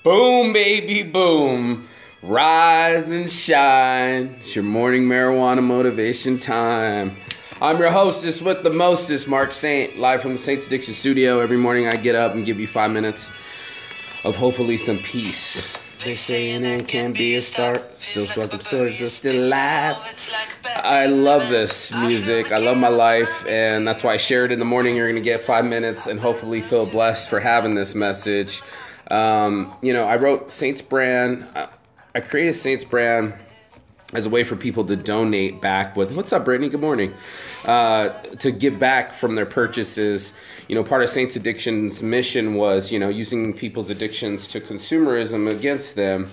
Boom, baby, boom. Rise and shine. It's your morning marijuana motivation time. I'm your hostess with the mostest, Mark Saint, live from the Saints Addiction Studio. Every morning I get up and give you 5 minutes of hopefully some peace. They say an end can be a start. Still smoking stories are still alive. I love this music. I love my life, and that's why I share it in the morning. You're going to get 5 minutes and hopefully feel blessed for having this message. I wrote Saints Brand. I created Saints Brand as a way for people to donate back with, what's up, Brittany? Good morning. To give back from their purchases. Part of Saints Addiction's mission was, using people's addictions to consumerism against them,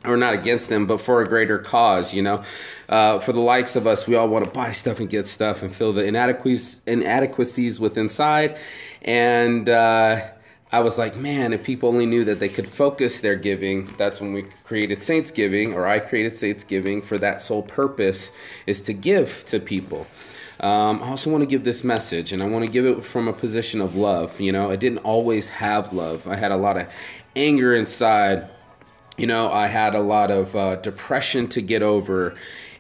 or not against them, but for a greater cause, For the likes of us, we all want to buy stuff and get stuff and feel the inadequacies within inside. And I was like, man, if people only knew that they could focus their giving, that's when we created Saints Giving, or I created Saints Giving for that sole purpose, is to give to people. I also want to give this message, and I want to give it from a position of love. I didn't always have love. I had a lot of anger inside. I had a lot of depression to get over.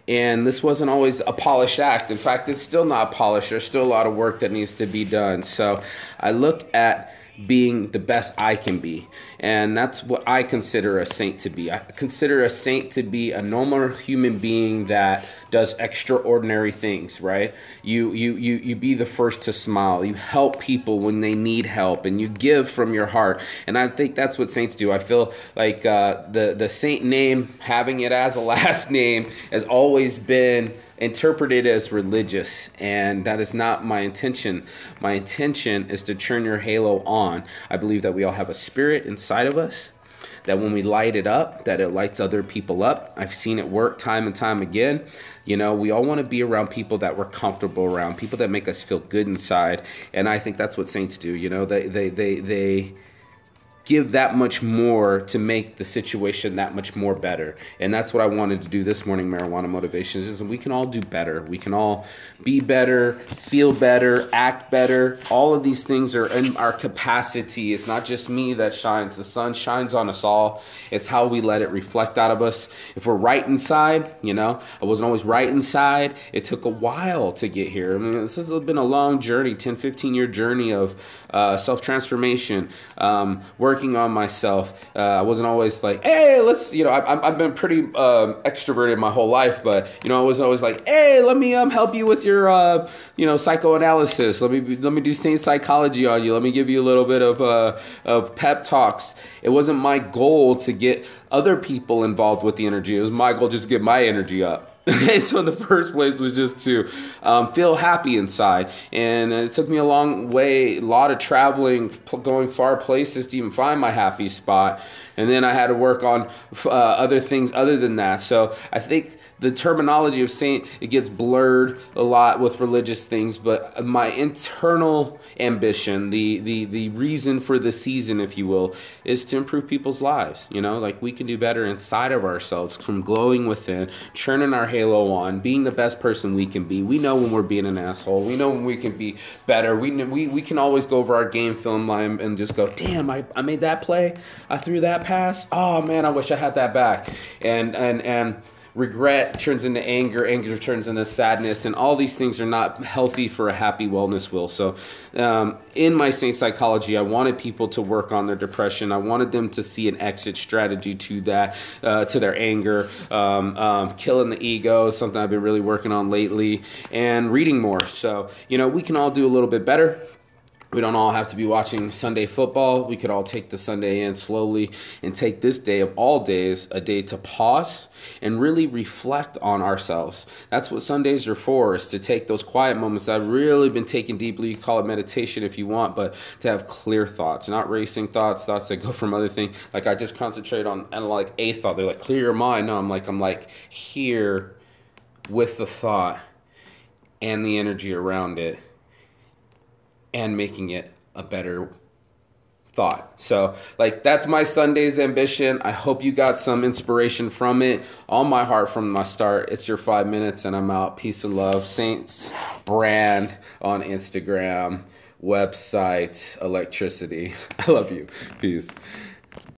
And this wasn't always a polished act. In fact, it's still not polished. There's still a lot of work that needs to be done. So I look at being the best I can be. And that's what I consider a saint to be. I consider a saint to be a normal human being that does extraordinary things, right? You be the first to smile. You help people when they need help, and you give from your heart. And I think that's what saints do. I feel like the saint name, having it as a last name, has always been interpreted as religious, and that is not my intention. My intention is to turn your halo on. I believe that we all have a spirit inside of us, that when we light it up, that it lights other people up. I've seen it work time and time again. We all want to be around people that we're comfortable around, people that make us feel good inside, and I think that's what saints do. They give that much more to make the situation that much more better. And that's what I wanted to do this morning, Marijuana Motivations, is we can all do better. We can all be better, feel better, act better. All of these things are in our capacity. It's not just me that shines. The sun shines on us all. It's how we let it reflect out of us. If we're right inside, I wasn't always right inside. It took a while to get here. I mean, this has been a long journey, 10, 15-year journey of self-transformation, working on myself. I wasn't always like, hey, let's, I've been pretty extroverted my whole life, but, I was always like, hey, let me help you with your, psychoanalysis. Let me do Saint psychology on you. Let me give you a little bit of Pep Talks. It wasn't my goal to get other people involved with the energy. It was my goal just to get my energy up. So in the first place was just to feel happy inside. And it took me a long way, a lot of traveling, going far places to even find my happy spot. And then I had to work on other things other than that. So I think the terminology of saint, it gets blurred a lot with religious things. But my internal ambition, the reason for the season, if you will, is to improve people's lives. Like we can do better inside of ourselves, from glowing within, turning our halo on, being the best person we can be. We know when we're being an asshole. We know when we can be better. We can always go over our game film line and just go, damn, I made that play. I threw that pass. Oh man, I wish I had that back. And regret turns into anger. Anger turns into sadness. And all these things are not healthy for a happy wellness will. So in my Saint psychology, I wanted people to work on their depression. I wanted them to see an exit strategy to that, to their anger, killing the ego, something I've been really working on lately, and reading more. So, we can all do a little bit better. We don't all have to be watching Sunday football. We could all take the Sunday in slowly and take this day of all days, a day to pause and really reflect on ourselves. That's what Sundays are for, is to take those quiet moments that I've really been taking deeply. You call it meditation if you want, but to have clear thoughts, not racing thoughts that go from other things. Like I just concentrate on like a thought. They're like, clear your mind. No, I'm like here with the thought and the energy around it, and making it a better thought. So that's my Sunday's ambition. I hope you got some inspiration from it. All my heart from my start. It's your 5 minutes and I'm out. Peace and love. Saints Brand on Instagram, website, electricity. I love you. Peace.